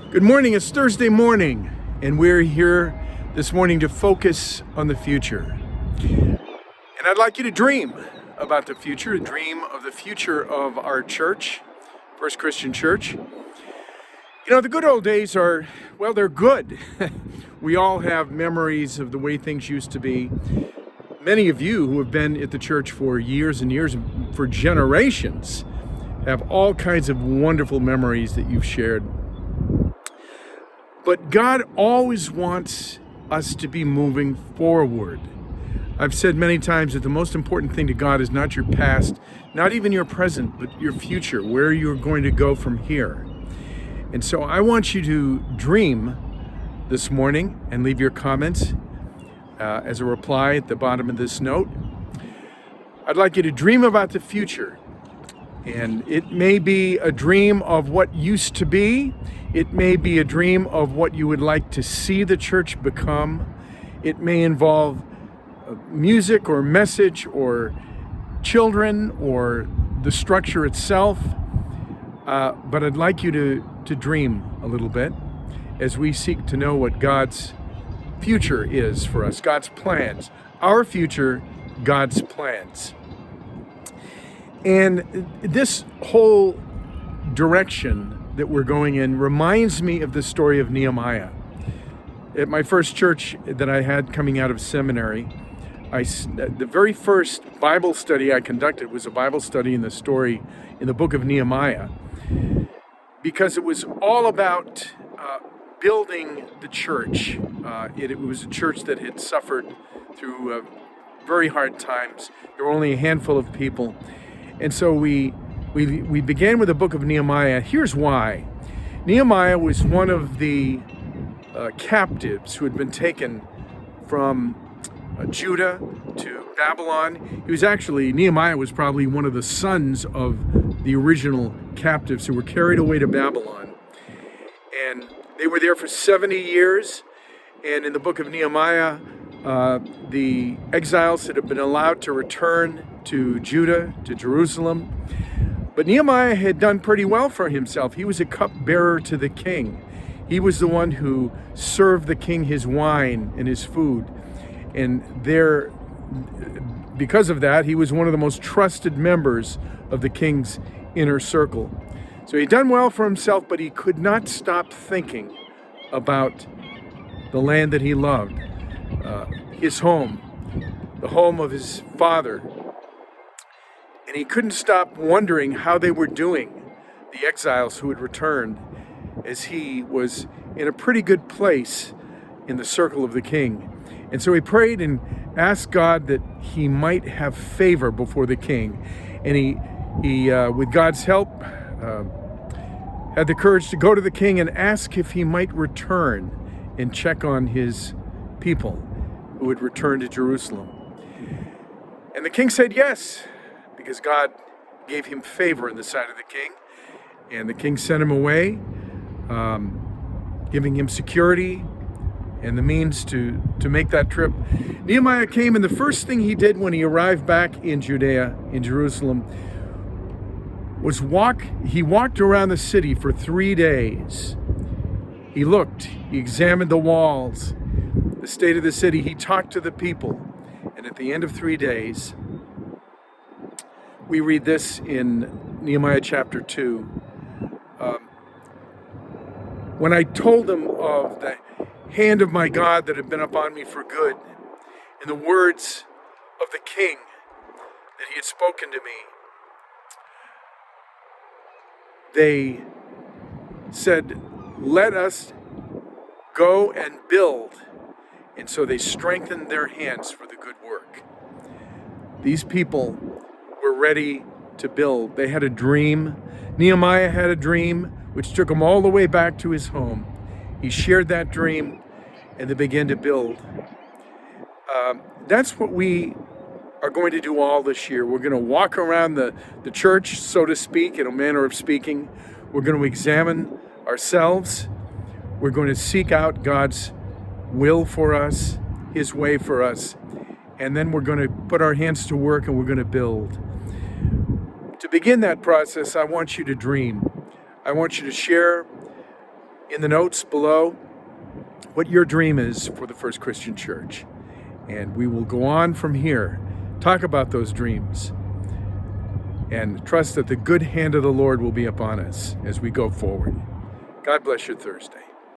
Good morning, it's Thursday morning, and we're here this morning to focus on the future. And I'd like you to dream about the future, dream of the future of our church, First Christian Church. You know, the good old days are, well, they're good. We all have memories of the way things used to be. Many of you who have been at the church for years and years, for generations, have all kinds of wonderful memories that you've shared. But God always wants us to be moving forward. I've said many times that the most important thing to God is not your past, not even your present, but your future, where you're going to go from here. And so I want you to dream this morning and leave your comments as a reply at the bottom of this note. I'd like you to dream about the future. And it may be a dream of what used to be. It may be a dream of what you would like to see the church become. It may involve music or message or children or the structure itself. But I'd like you to dream a little bit as we seek to know what God's future is for us, God's plans. Our future, God's plans. And this whole direction that we're going in reminds me of the story of Nehemiah. At my first church that I had coming out of seminary, the very first Bible study I conducted was a Bible study in the book of Nehemiah, because it was all about building the church. It was a church that had suffered through very hard times. There were only a handful of people. And so we began with the book of Nehemiah. Here's why. Nehemiah was one of the captives who had been taken from Judah to Babylon. Nehemiah was probably one of the sons of the original captives who were carried away to Babylon. And they were there for 70 years. And in the book of Nehemiah, the exiles that had been allowed to return to Judah, to Jerusalem. But Nehemiah had done pretty well for himself. He was a cupbearer to the king. He was the one who served the king his wine and his food. And because of that, he was one of the most trusted members of the king's inner circle. So he'd done well for himself, but he could not stop thinking about the land that he loved, his home, the home of his father. And he couldn't stop wondering how they were doing, the exiles who had returned, as he was in a pretty good place in the circle of the king. And so he prayed and asked God that he might have favor before the king. And he with God's help, had the courage to go to the king and ask if he might return and check on his people who had returned to Jerusalem. And the king said yes, because God gave him favor in the sight of the king. And the king sent him away, giving him security and the means to make that trip. Nehemiah came, and the first thing he did when he arrived back in Judea, in Jerusalem, was he walked around the city for 3 days. He looked, he examined the walls, the state of the city, he talked to the people, and at the end of 3 days, we read this in Nehemiah chapter 2. When I told them of the hand of my God that had been upon me for good, and the words of the king that he had spoken to me, they said, "Let us go and build." And so they strengthened their hands for the good work. These people were ready to build. They had a dream. Nehemiah had a dream, which took him all the way back to his home. He shared that dream, and they began to build. That's what we are going to do all this year. We're going to walk around the church, so to speak, in a manner of speaking. We're going to examine ourselves. We're going to seek out God's will for us, his way for us. And then we're going to put our hands to work, and we're going to build. To begin that process, I want you to dream. I want you to share in the notes below what your dream is for the First Christian Church. And we will go on from here, talk about those dreams, and trust that the good hand of the Lord will be upon us as we go forward. God bless your Thursday.